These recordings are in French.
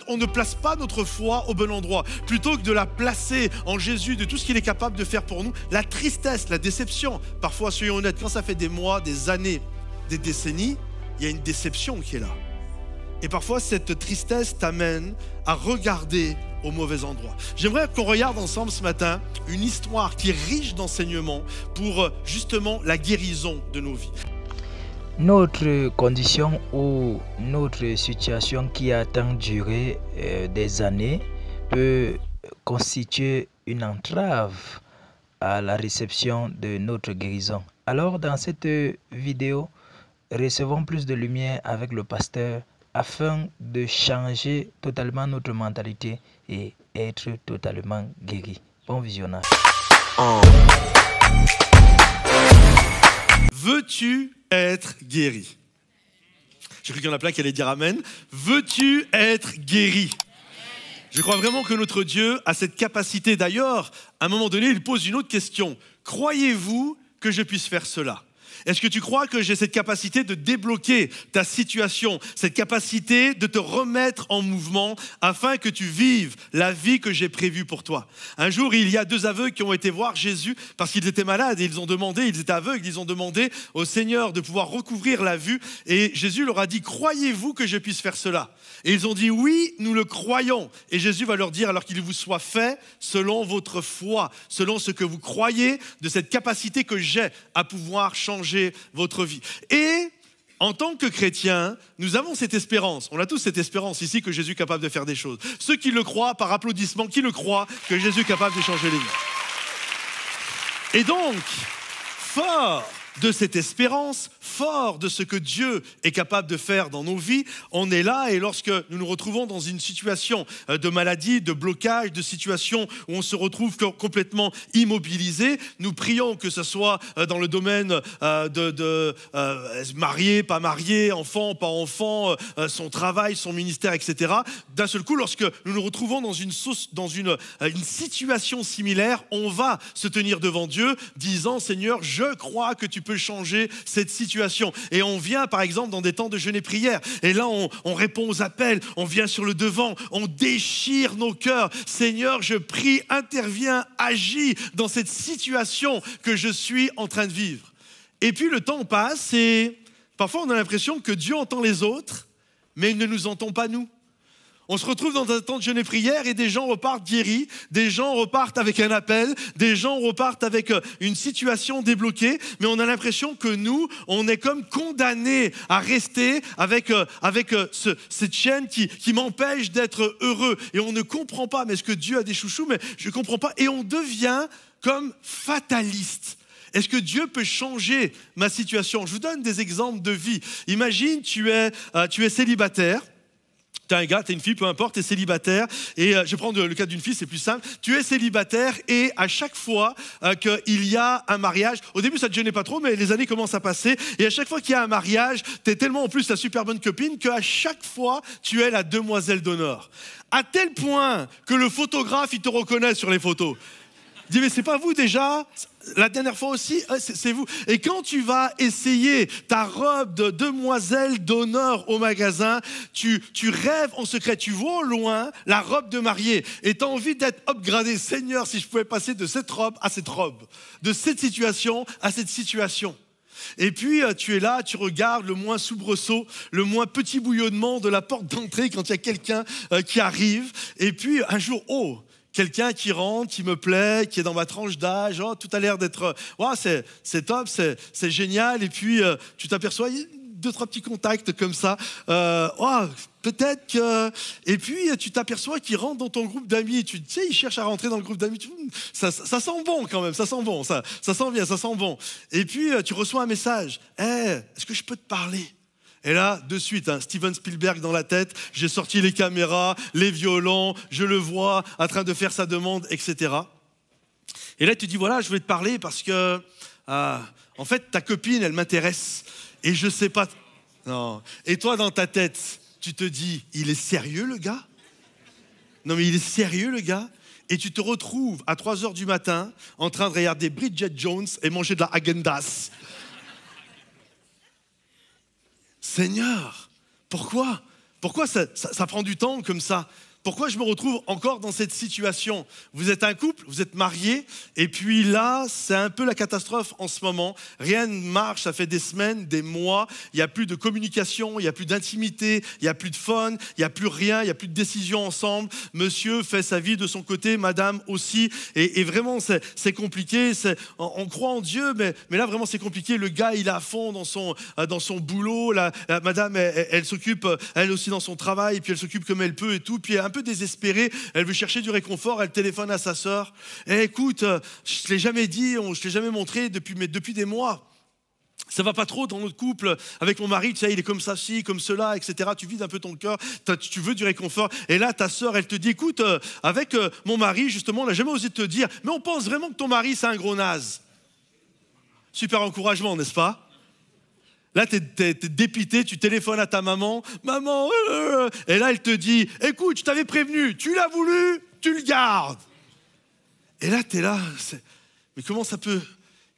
on ne place pas notre foi au bon endroit. Plutôt que de la placer en Jésus, de tout ce qu'il est capable de faire pour nous, la tristesse, la déception, parfois, soyons honnêtes, quand ça fait des mois, des années, des décennies, il y a une déception qui est là. Et parfois, cette tristesse t'amène à regarder au mauvais endroit. J'aimerais qu'on regarde ensemble ce matin une histoire qui est riche d'enseignements pour justement la guérison de nos vies. Notre condition ou notre situation qui a tant duré des années peut constituer une entrave à la réception de notre guérison. Alors, dans cette vidéo, recevons plus de lumière avec le pasteur afin de changer totalement notre mentalité et être totalement guéri. Bon visionnage. Veux-tu être guéri? J'ai cru qu'il y en a plein qui allaient dire amen. Veux-tu être guéri? Je crois vraiment que notre Dieu a cette capacité. D'ailleurs, à un moment donné, il pose une autre question. Croyez-vous que je puisse faire cela? Est-ce que tu crois que j'ai cette capacité de débloquer ta situation, cette capacité de te remettre en mouvement afin que tu vives la vie que j'ai prévue pour toi? Un jour, il y a 2 aveugles qui ont été voir Jésus parce qu'ils étaient malades et ils étaient aveugles, ils ont demandé au Seigneur de pouvoir recouvrir la vue et Jésus leur a dit, croyez-vous que je puisse faire cela? Et ils ont dit, oui, nous le croyons. Et Jésus va leur dire, alors qu'il vous soit fait selon votre foi, selon ce que vous croyez de cette capacité que j'ai à pouvoir changer votre vie. Et en tant que chrétiens, nous avons cette espérance. On a tous cette espérance ici que Jésus est capable de faire des choses. Ceux qui le croient, par applaudissement, qui le croient que Jésus est capable de changer les vies. Et donc, fort de cette espérance, fort de ce que Dieu est capable de faire dans nos vies, on est là et lorsque nous nous retrouvons dans une situation de maladie, de blocage, de situation où on se retrouve complètement immobilisé, nous prions que ce soit dans le domaine marié, pas marié, enfant, pas enfant, son travail, son ministère, etc. D'un seul coup, lorsque nous nous retrouvons dans une situation similaire, on va se tenir devant Dieu disant, Seigneur, je crois que tu peux changer cette situation. Et on vient par exemple dans des temps de jeûne et prière. Et là, on répond aux appels, on vient sur le devant, on déchire nos cœurs. Seigneur, je prie, interviens, agis dans cette situation que je suis en train de vivre. Et puis le temps passe et parfois on a l'impression que Dieu entend les autres, mais il ne nous entend pas nous. On se retrouve dans un temps de jeûne et prière et des gens repartent guéris, des gens repartent avec un appel, des gens repartent avec une situation débloquée, mais on a l'impression que nous, on est comme condamnés à rester avec cette chaîne qui m'empêche d'être heureux. Et on ne comprend pas, mais est-ce que Dieu a des chouchous? Mais je ne comprends pas. Et on devient comme fataliste. Est-ce que Dieu peut changer ma situation? Je vous donne des exemples de vie. Imagine, tu es célibataire. Tu es un gars, tu es une fille, peu importe, tu es célibataire. Et je vais prendre le cas d'une fille, c'est plus simple. Tu es célibataire et à chaque fois qu'il y a un mariage, au début ça ne te gênait pas trop, mais les années commencent à passer. Et à chaque fois qu'il y a un mariage, tu es tellement en plus la super bonne copine qu'à chaque fois, tu es la demoiselle d'honneur. À tel point que le photographe, il te reconnaît sur les photos. Il dit, mais c'est pas vous déjà? La dernière fois aussi, c'est vous. Et quand tu vas essayer ta robe de demoiselle d'honneur au magasin, tu rêves en secret, tu vois au loin la robe de mariée et tu as envie d'être upgradé. Seigneur, si je pouvais passer de cette robe à cette robe, de cette situation à cette situation. Et puis tu es là, tu regardes le moins soubresaut, le moins petit bouillonnement de la porte d'entrée quand il y a quelqu'un qui arrive. Et puis un jour, quelqu'un qui rentre, qui me plaît, qui est dans ma tranche d'âge, tout a l'air d'être, c'est top, c'est génial. Et puis tu t'aperçois, 2-3 petits contacts comme ça. Peut-être que... Et puis tu t'aperçois qu'il rentre dans ton groupe d'amis. Tu sais, il cherche à rentrer dans le groupe d'amis. Ça sent bon quand même, ça sent bon, ça sent bien, ça sent bon. Et puis tu reçois un message. Est-ce que je peux te parler? Et là, de suite, Steven Spielberg dans la tête, j'ai sorti les caméras, les violons, je le vois en train de faire sa demande, etc. Et là, tu dis, voilà, je voulais te parler parce que, en fait, ta copine, elle m'intéresse. Et je sais pas... Non. Et toi, dans ta tête, tu te dis, il est sérieux, le gars? Non, mais il est sérieux, le gars? Et tu te retrouves à 3h du matin en train de regarder Bridget Jones et manger de la Häagen-Dazs. Seigneur, pourquoi? Pourquoi ça prend du temps comme ça? Pourquoi je me retrouve encore dans cette situation? Vous êtes un couple, vous êtes mariés, et puis là, c'est un peu la catastrophe en ce moment. Rien ne marche, ça fait des semaines, des mois, il n'y a plus de communication, il n'y a plus d'intimité, il n'y a plus de fun, il n'y a plus rien, il n'y a plus de décision ensemble. Monsieur fait sa vie de son côté, madame aussi, et vraiment, c'est compliqué. On croit en Dieu, mais là, vraiment, c'est compliqué. Le gars, il est à fond dans son boulot, la madame, elle s'occupe, elle aussi, dans son travail, et puis elle s'occupe comme elle peut et tout, puis un peu désespérée, elle veut chercher du réconfort, elle téléphone à sa sœur. Écoute, je ne l'ai jamais dit, je ne te l'ai jamais montré depuis des mois. Ça va pas trop dans notre couple, avec mon mari, tu sais, il est comme ça, ci, comme cela, etc. Tu vides un peu ton cœur, tu veux du réconfort. Et là, ta sœur, elle te dit, écoute, avec mon mari, justement, on n'a jamais osé te dire, mais on pense vraiment que ton mari, c'est un gros naze. Super encouragement, n'est-ce pas? Là, t'es dépité, tu téléphones à ta maman. Maman, et là, elle te dit, écoute, je t'avais prévenu, tu l'as voulu, tu le gardes. Et là, t'es là, mais comment ça peut?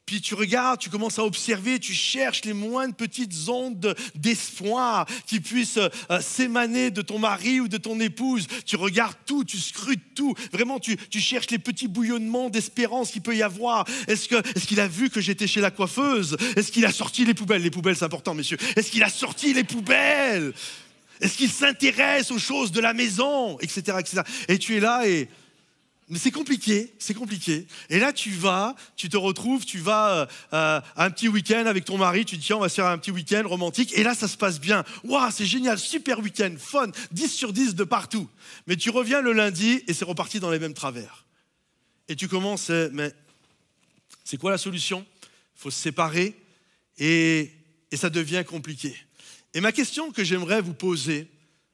Puis tu regardes, tu commences à observer, tu cherches les moindres petites ondes d'espoir qui puissent s'émaner de ton mari ou de ton épouse. Tu regardes tout, tu scrutes tout. Vraiment, tu cherches les petits bouillonnements d'espérance qu'il peut y avoir. Est-ce qu'il a vu que j'étais chez la coiffeuse? Est-ce qu'il a sorti les poubelles? Les poubelles, c'est important, messieurs. Est-ce qu'il a sorti les poubelles? Est-ce qu'il s'intéresse aux choses de la maison? Etc., etc. Et tu es là et... Mais c'est compliqué. Et là, tu te retrouves, tu vas un petit week-end avec ton mari, tu te dis, tiens, on va se faire un petit week-end romantique. Et là, ça se passe bien. Waouh, c'est génial, super week-end, fun, 10 sur 10 de partout. Mais tu reviens le lundi et c'est reparti dans les mêmes travers. Et tu commences, mais c'est quoi la solution? Il faut se séparer et ça devient compliqué. Et ma question que j'aimerais vous poser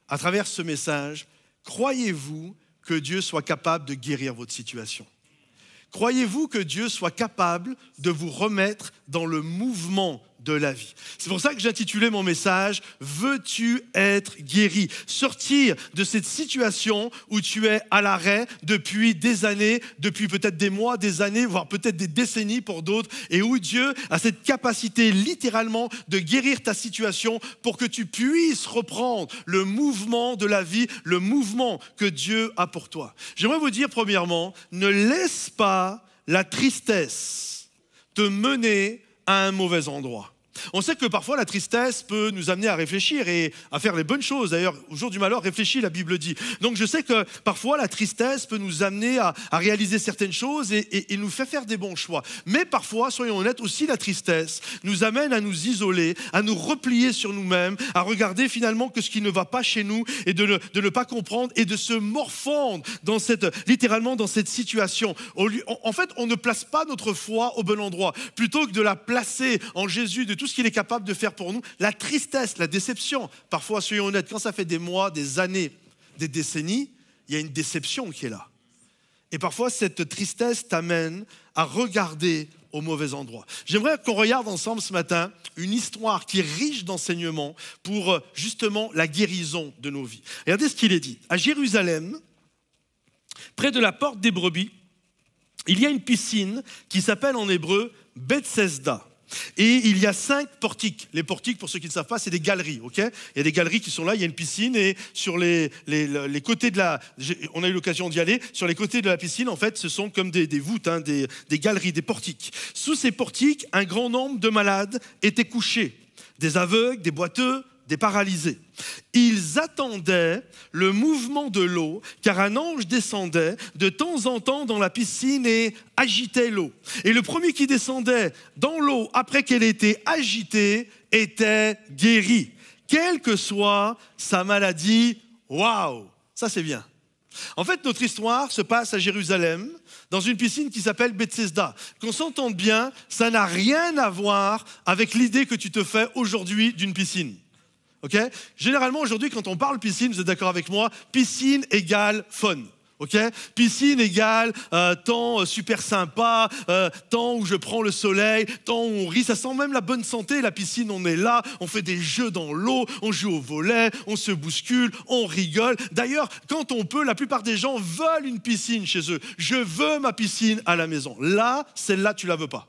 à travers ce message, croyez-vous que Dieu soit capable de guérir votre situation? Croyez-vous que Dieu soit capable de vous remettre dans le mouvement de la vie? C'est pour ça que j'ai intitulé mon message « Veux-tu être guéri ?» Sortir de cette situation où tu es à l'arrêt depuis des années, depuis peut-être des mois, des années, voire peut-être des décennies pour d'autres, et où Dieu a cette capacité littéralement de guérir ta situation pour que tu puisses reprendre le mouvement de la vie, le mouvement que Dieu a pour toi. J'aimerais vous dire premièrement, ne laisse pas la tristesse te mener à un mauvais endroit. On sait que parfois la tristesse peut nous amener à réfléchir et à faire les bonnes choses. D'ailleurs, au jour du malheur, réfléchis, la Bible dit. Donc je sais que parfois la tristesse peut nous amener à réaliser certaines choses et nous fait faire des bons choix. Mais parfois, soyons honnêtes, aussi la tristesse nous amène à nous isoler, à nous replier sur nous-mêmes, à regarder finalement que ce qui ne va pas chez nous et de ne pas comprendre et de se morfondre littéralement dans cette situation. En fait, on ne place pas notre foi au bon endroit. Plutôt que de la placer en Jésus, de tout ce qu'il est capable de faire pour nous, la tristesse, la déception. Parfois, soyons honnêtes, quand ça fait des mois, des années, des décennies, il y a une déception qui est là. Et parfois, cette tristesse t'amène à regarder au mauvais endroit. J'aimerais qu'on regarde ensemble ce matin une histoire qui est riche d'enseignements pour justement la guérison de nos vies. Regardez ce qu'il est dit. À Jérusalem, près de la porte des brebis, il y a une piscine qui s'appelle en hébreu Bethesda. Et il y a 5 portiques. Les portiques, pour ceux qui ne savent pas, c'est des galeries. Okay, il y a des galeries qui sont là, il y a une piscine et sur les côtés de on a eu l'occasion d'y aller, sur les côtés de la piscine, en fait, ce sont comme des voûtes, hein, des galeries, des portiques. Sous ces portiques, un grand nombre de malades étaient couchés. Des aveugles, des boiteux, des paralysés. Ils attendaient le mouvement de l'eau, car un ange descendait de temps en temps dans la piscine et agitait l'eau. Et le premier qui descendait dans l'eau après qu'elle était agitée était guéri. Quelle que soit sa maladie, waouh, ça c'est bien. En fait, notre histoire se passe à Jérusalem, dans une piscine qui s'appelle Bethesda. Qu'on s'entende bien, ça n'a rien à voir avec l'idée que tu te fais aujourd'hui d'une piscine. Okay? Généralement, aujourd'hui, quand on parle piscine, vous êtes d'accord avec moi, piscine égale fun. Okay? Piscine égale temps super sympa, temps où je prends le soleil, temps où on rit, ça sent même la bonne santé. La piscine, on est là, on fait des jeux dans l'eau, on joue au volley, on se bouscule, on rigole. D'ailleurs, quand on peut, la plupart des gens veulent une piscine chez eux. Je veux ma piscine à la maison. Là, celle-là, tu la veux pas.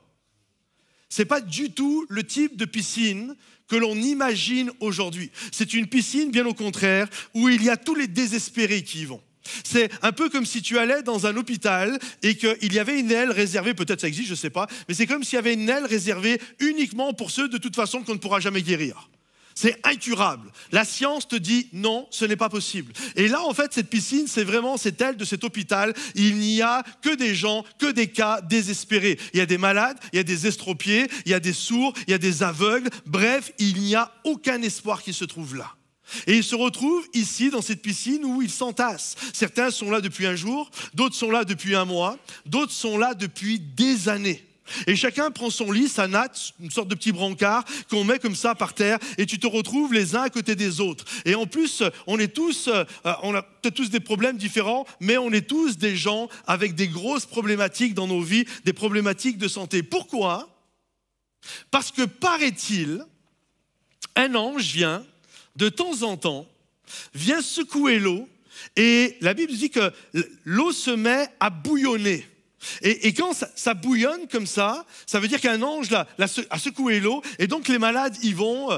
Ce n'est pas du tout le type de piscine que l'on imagine aujourd'hui. C'est une piscine, bien au contraire, où il y a tous les désespérés qui y vont. C'est un peu comme si tu allais dans un hôpital et qu'il y avait une aile réservée, peut-être ça existe, je ne sais pas, mais c'est comme s'il y avait une aile réservée uniquement pour ceux de toute façon qu'on ne pourra jamais guérir. C'est incurable. La science te dit non, ce n'est pas possible. Et là, en fait, cette piscine, c'est vraiment cette aile de cet hôpital. Il n'y a que des gens, que des cas désespérés. Il y a des malades, il y a des estropiés, il y a des sourds, il y a des aveugles. Bref, il n'y a aucun espoir qui se trouve là. Et ils se retrouvent ici, dans cette piscine, où ils s'entassent. Certains sont là depuis un jour, d'autres sont là depuis un mois, d'autres sont là depuis des années. Et chacun prend son lit, sa natte, une sorte de petit brancard qu'on met comme ça par terre et tu te retrouves les uns à côté des autres. Et en plus, on a peut-être tous des problèmes différents, mais on est tous des gens avec des grosses problématiques dans nos vies, des problématiques de santé. Pourquoi ? Parce que paraît-il, un ange vient, de temps en temps, vient secouer l'eau et la Bible dit que l'eau se met à bouillonner. Et quand ça bouillonne comme ça veut dire qu'un ange a secoué l'eau et donc les malades y vont,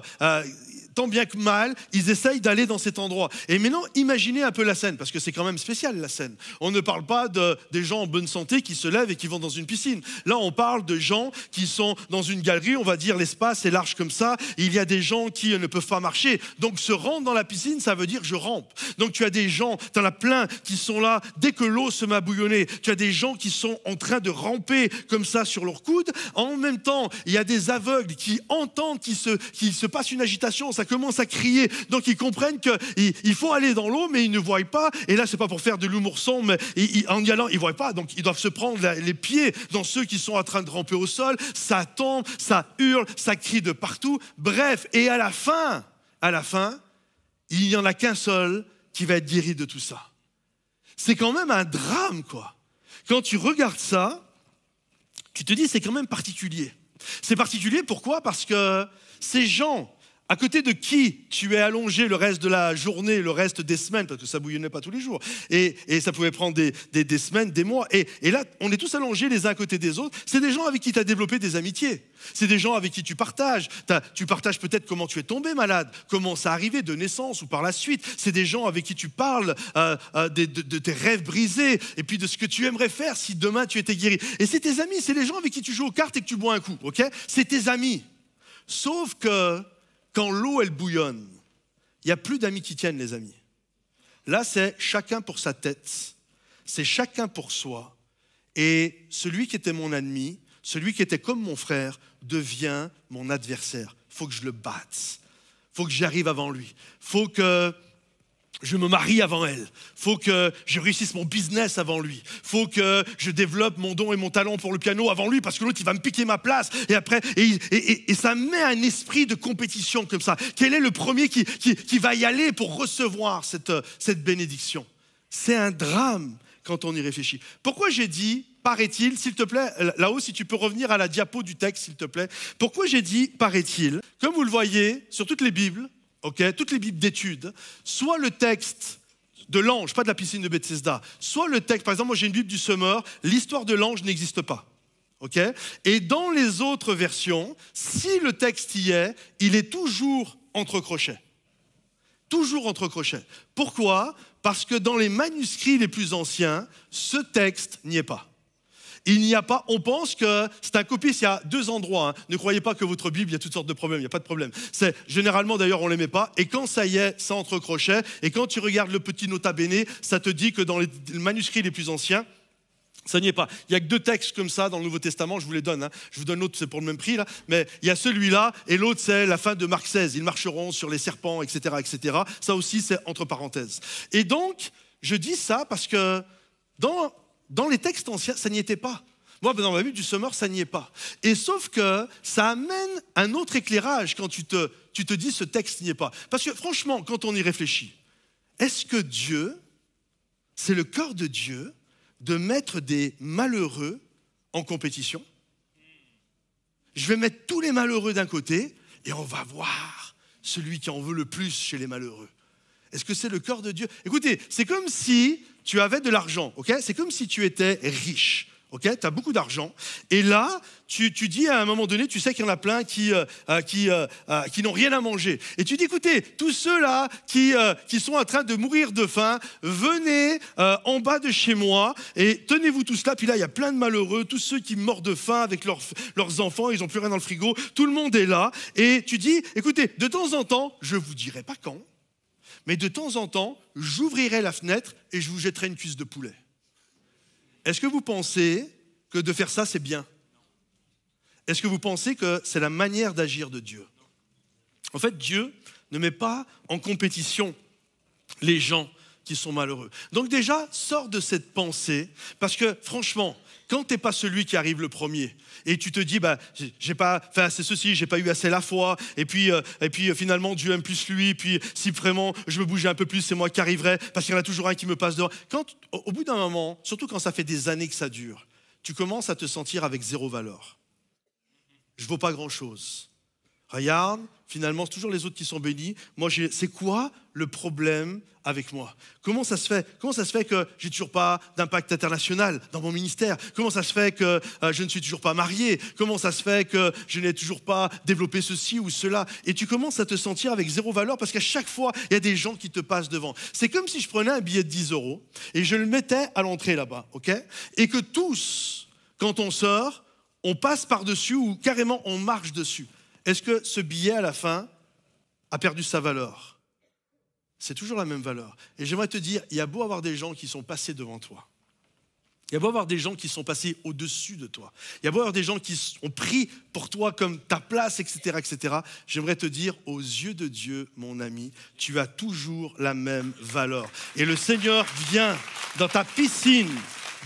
tant bien que mal, ils essayent d'aller dans cet endroit. Et maintenant, imaginez un peu la scène, parce que c'est quand même spécial la scène. On ne parle pas des gens en bonne santé qui se lèvent et qui vont dans une piscine. Là, on parle de gens qui sont dans une galerie, on va dire l'espace est large comme ça, et il y a des gens qui ne peuvent pas marcher. Donc se rendre dans la piscine, ça veut dire je rampe. Donc tu as des gens, tu en as plein qui sont là, dès que l'eau se met à bouillonner, tu as des gens qui sont en train de ramper comme ça sur leurs coudes. En même temps, il y a des aveugles qui entendent qu'il se passe une agitation, ça commence à crier, donc ils comprennent qu'il faut aller dans l'eau, mais ils ne voient pas, et là c'est pas pour faire de l'humour sombre, mais en y allant, ils ne voient pas, donc ils doivent se prendre les pieds dans ceux qui sont en train de ramper au sol, ça tombe, ça hurle, ça crie de partout, bref, et à la fin, il n'y en a qu'un seul qui va être guéri de tout ça. C'est quand même un drame, quoi. Quand tu regardes ça, tu te dis c'est quand même particulier. C'est particulier, pourquoi ? Parce que ces gens à côté de qui tu es allongé le reste de la journée, le reste des semaines, parce que ça bouillonnait pas tous les jours, et ça pouvait prendre des semaines, des mois, et là, on est tous allongés les uns à côté des autres, c'est des gens avec qui tu as développé des amitiés, c'est des gens avec qui tu partages peut-être comment tu es tombé malade, comment ça arrivé de naissance ou par la suite, c'est des gens avec qui tu parles de tes rêves brisés, et puis de ce que tu aimerais faire si demain tu étais guéri, et c'est tes amis, c'est les gens avec qui tu joues aux cartes et que tu bois un coup, ok ? C'est tes amis, sauf que quand l'eau, elle bouillonne, il n'y a plus d'amis qui tiennent, les amis. Là, c'est chacun pour sa tête, c'est chacun pour soi. Et celui qui était mon ennemi, celui qui était comme mon frère, devient mon adversaire. Il faut que je le batte, il faut que j'arrive avant lui, il faut que je me marie avant elle, il faut que je réussisse mon business avant lui, il faut que je développe mon don et mon talent pour le piano avant lui, parce que l'autre, il va me piquer ma place. Et après, et ça met un esprit de compétition comme ça. Quel est le premier qui va y aller pour recevoir cette bénédiction ? C'est un drame quand on y réfléchit. Pourquoi j'ai dit, paraît-il, s'il te plaît, là-haut, si tu peux revenir à la diapo du texte, s'il te plaît. Pourquoi j'ai dit, paraît-il ? Comme vous le voyez, sur toutes les Bibles, toutes les Bibles d'études, soit le texte de l'ange, pas de la piscine de Bethesda, soit le texte, par exemple, moi j'ai une Bible du Semeur, l'histoire de l'ange n'existe pas. Et dans les autres versions, si le texte y est, il est toujours entre crochets. Toujours entre crochets. Pourquoi ? Parce que dans les manuscrits les plus anciens, ce texte n'y est pas. Il n'y a pas, on pense que c'est un copice, il y a deux endroits. Ne croyez pas que votre Bible, il y a toutes sortes de problèmes, il n'y a pas de problème. Généralement, d'ailleurs, on ne les met pas. Et quand ça y est, ça entre crochets. Et quand tu regardes le petit nota bene, ça te dit que dans les manuscrits les plus anciens, ça n'y est pas. Il n'y a que deux textes comme ça dans le Nouveau Testament, je vous les donne. Je vous donne l'autre, c'est pour le même prix, là. Mais il y a celui-là, et l'autre, c'est la fin de Marc 16. Ils marcheront sur les serpents, etc., etc. Ça aussi, c'est entre parenthèses. Et donc, je dis ça parce que dans les textes anciens, ça n'y était pas. Moi, dans ma Bible du Semeur, ça n'y est pas. Et sauf que ça amène un autre éclairage quand tu te dis ce texte n'y est pas. Parce que franchement, quand on y réfléchit, est-ce que Dieu, c'est le cœur de Dieu de mettre des malheureux en compétition? Je vais mettre tous les malheureux d'un côté et on va voir celui qui en veut le plus chez les malheureux. Est-ce que c'est le cœur de Dieu? Écoutez, c'est comme si tu avais de l'argent, ok? C'est comme si tu étais riche, ok, tu as beaucoup d'argent. Et là, tu dis à un moment donné, tu sais qu'il y en a plein qui n'ont rien à manger. Et tu dis, écoutez, tous ceux-là qui sont en train de mourir de faim, venez en bas de chez moi et tenez-vous tous là. Puis là, il y a plein de malheureux, tous ceux qui meurent de faim avec leurs enfants, ils n'ont plus rien dans le frigo. Tout le monde est là. Et tu dis, écoutez, de temps en temps, je ne vous dirai pas quand, mais de temps en temps, j'ouvrirai la fenêtre et je vous jetterai une cuisse de poulet. Est-ce que vous pensez que de faire ça, c'est bien? Est-ce que vous pensez que c'est la manière d'agir de Dieu? En fait, Dieu ne met pas en compétition les gens qui sont malheureux. Donc déjà, sors de cette pensée, parce que franchement, quand tu n'es pas celui qui arrive le premier, et tu te dis, c'est ceci, j'ai pas eu assez la foi, et puis finalement Dieu aime plus lui, puis si vraiment je me bougeais un peu plus, c'est moi qui arriverai, parce qu'il y en a toujours un qui me passe devant. Au bout d'un moment, surtout quand ça fait des années que ça dure, tu commences à te sentir avec zéro valeur. Je ne vaux pas grand-chose. Regarde, finalement, c'est toujours les autres qui sont bénis. Moi, c'est quoi le problème avec moi? Comment ça se fait que j'ai toujours pas d'impact international dans mon ministère? Comment ça se fait que je ne suis toujours pas marié? Comment ça se fait que je n'ai toujours pas développé ceci ou cela? Et tu commences à te sentir avec zéro valeur parce qu'à chaque fois, il y a des gens qui te passent devant. C'est comme si je prenais un billet de 10 € et je le mettais à l'entrée là-bas, ok? Et que tous, quand on sort, on passe par-dessus ou carrément on marche dessus. Est-ce que ce billet, à la fin, a perdu sa valeur? C'est toujours la même valeur. Et j'aimerais te dire, il y a beau avoir des gens qui sont passés devant toi. Il y a beau avoir des gens qui sont passés au-dessus de toi. Il y a beau avoir des gens qui ont pris pour toi comme ta place, etc., etc. J'aimerais te dire, aux yeux de Dieu, mon ami, tu as toujours la même valeur. Et le Seigneur vient dans ta piscine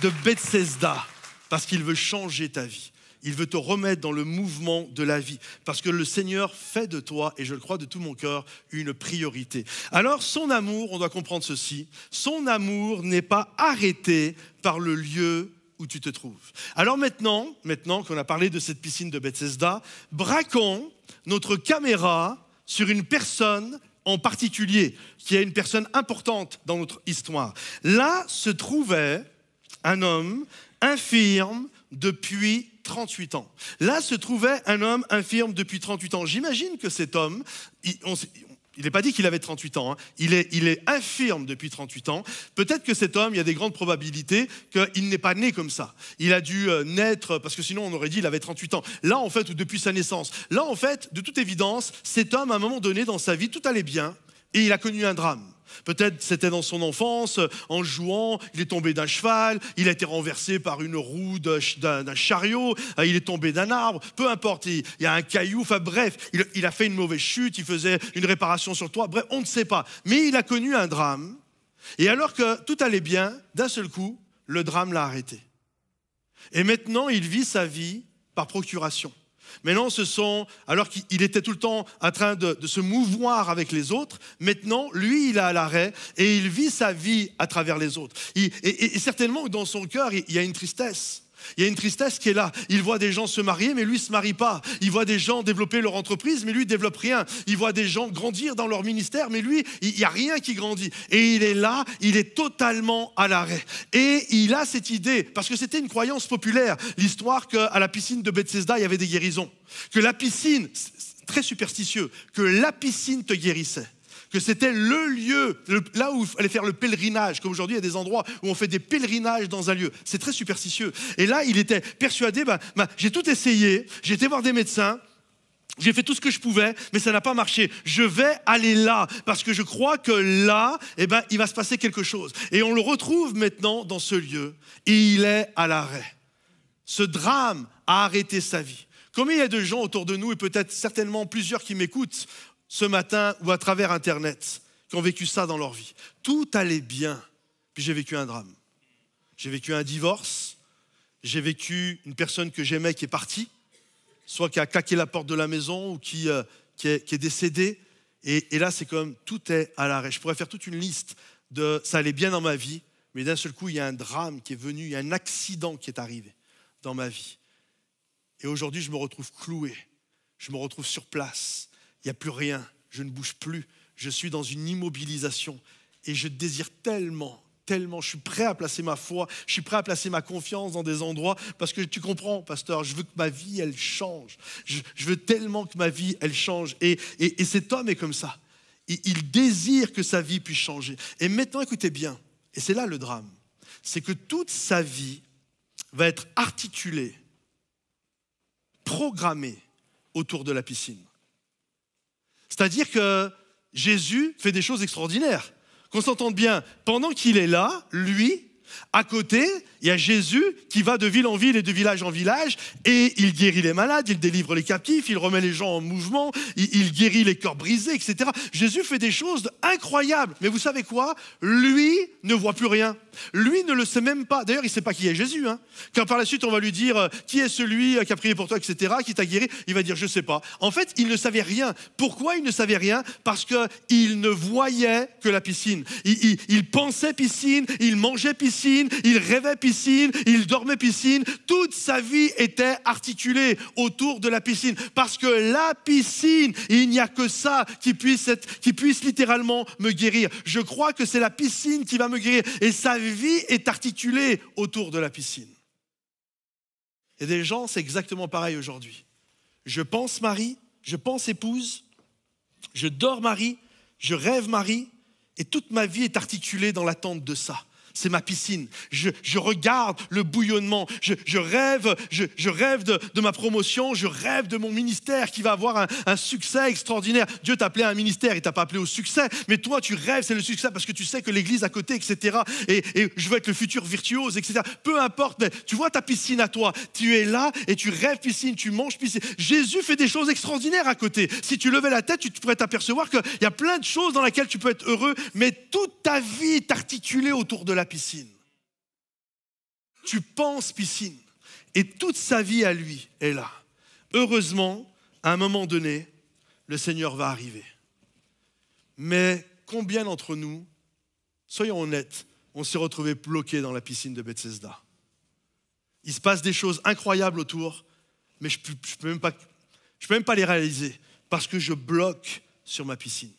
de Bethesda parce qu'il veut changer ta vie. Il veut te remettre dans le mouvement de la vie parce que le Seigneur fait de toi, et je le crois de tout mon cœur, une priorité. Alors son amour, on doit comprendre ceci, son amour n'est pas arrêté par le lieu où tu te trouves. Alors maintenant qu'on a parlé de cette piscine de Bethesda, braquons notre caméra sur une personne en particulier, qui est une personne importante dans notre histoire. Là se trouvait un homme infirme depuis 38 ans. Là se trouvait un homme infirme depuis 38 ans. J'imagine que cet homme, il n'est pas dit qu'il avait 38 ans, hein. Il est infirme depuis 38 ans. Peut-être que cet homme, il y a des grandes probabilités qu'il n'est pas né comme ça. Il a dû naître, parce que sinon on aurait dit qu'il avait 38 ans. Là en fait, ou depuis sa naissance. Là en fait, de toute évidence, cet homme, à un moment donné dans sa vie, tout allait bien et il a connu un drame. Peut-être c'était dans son enfance, en jouant, il est tombé d'un cheval, il a été renversé par une roue d'un chariot, il est tombé d'un arbre, peu importe, il y a un caillou, enfin bref, il a fait une mauvaise chute, il faisait une réparation sur le toit, bref, on ne sait pas. Mais il a connu un drame, et alors que tout allait bien, d'un seul coup, le drame l'a arrêté. Et maintenant, il vit sa vie par procuration. Maintenant, alors qu'il était tout le temps en train de se mouvoir avec les autres, maintenant, lui, il est à l'arrêt et il vit sa vie à travers les autres. Et certainement, dans son cœur, il y a une tristesse. Il y a une tristesse qui est là. Il voit des gens se marier, mais lui ne se marie pas. Il voit des gens développer leur entreprise, mais lui ne développe rien. Il voit des gens grandir dans leur ministère, mais lui, il n'y a rien qui grandit. Et il est là, il est totalement à l'arrêt. Et il a cette idée, parce que c'était une croyance populaire, l'histoire qu'à la piscine de Bethesda, il y avait des guérisons. Que la piscine, très superstitieux, que la piscine te guérissait. Que c'était le lieu, là où il fallait faire le pèlerinage, comme aujourd'hui il y a des endroits où on fait des pèlerinages dans un lieu. C'est très superstitieux. Et là, il était persuadé, j'ai tout essayé, j'ai été voir des médecins, j'ai fait tout ce que je pouvais, mais ça n'a pas marché. Je vais aller là, parce que je crois que là, il va se passer quelque chose. Et on le retrouve maintenant dans ce lieu, et il est à l'arrêt. Ce drame a arrêté sa vie. Combien il y a de gens autour de nous, et peut-être certainement plusieurs qui m'écoutent, ce matin ou à travers Internet, qui ont vécu ça dans leur vie. Tout allait bien, puis j'ai vécu un drame. J'ai vécu un divorce, j'ai vécu une personne que j'aimais qui est partie, soit qui a claqué la porte de la maison ou qui est décédée. Et là, c'est comme tout est à l'arrêt. Je pourrais faire toute une liste de ça allait bien dans ma vie, mais d'un seul coup, il y a un drame qui est venu, il y a un accident qui est arrivé dans ma vie. Et aujourd'hui, je me retrouve cloué, je me retrouve sur place. Il n'y a plus rien, je ne bouge plus, je suis dans une immobilisation et je désire tellement tellement, je suis prêt à placer ma foi, je suis prêt à placer ma confiance dans des endroits parce que tu comprends, pasteur, je veux que ma vie, elle change. Je veux tellement que ma vie, elle change. Et cet homme est comme ça. Il désire que sa vie puisse changer. Et maintenant, écoutez bien, et c'est là le drame, c'est que toute sa vie va être articulée, programmée autour de la piscine. C'est-à-dire que Jésus fait des choses extraordinaires. Qu'on s'entende bien, pendant qu'il est là, lui, à côté, il y a Jésus qui va de ville en ville et de village en village et il guérit les malades, il délivre les captifs, il remet les gens en mouvement, il guérit les cœurs brisés, etc. Jésus fait des choses incroyables. Mais vous savez quoi? Lui ne voit plus rien. Lui ne le sait même pas. D'ailleurs, il ne sait pas qui est Jésus. Quand par la suite, on va lui dire qui est celui qui a prié pour toi, etc., qui t'a guéri, il va dire je ne sais pas. En fait, il ne savait rien. Pourquoi il ne savait rien? Parce qu'il ne voyait que la piscine. Il pensait piscine, il mangeait piscine, il rêvait piscine, il dormait piscine. Toute sa vie était articulée autour de la piscine. Parce que la piscine, il n'y a que ça qui puisse littéralement me guérir. Je crois que c'est la piscine qui va me guérir. Et sa vie est articulée autour de la piscine. Et des gens, c'est exactement pareil aujourd'hui. Je pense mari, je pense épouse, je dors mari, je rêve mari, et toute ma vie est articulée dans l'attente de ça. C'est ma piscine. Je regarde le bouillonnement. Je rêve de ma promotion. Je rêve de mon ministère qui va avoir un succès extraordinaire. Dieu t'a appelé à un ministère, il t'a pas appelé au succès. Mais toi, tu rêves, c'est le succès parce que tu sais que l'église à côté, etc. Et je veux être le futur virtuose, etc. Peu importe, mais tu vois ta piscine à toi. Tu es là et tu rêves piscine, tu manges piscine. Jésus fait des choses extraordinaires à côté. Si tu levais la tête, tu pourrais t'apercevoir qu'il y a plein de choses dans lesquelles tu peux être heureux, mais toute ta vie est articulée autour de la piscine. Tu penses piscine et toute sa vie à lui est là. Heureusement, à un moment donné, le Seigneur va arriver. Mais combien d'entre nous, soyons honnêtes, on s'est retrouvés bloqués dans la piscine de Bethesda? Il se passe des choses incroyables autour, mais je peux même pas les réaliser parce que je bloque sur ma piscine.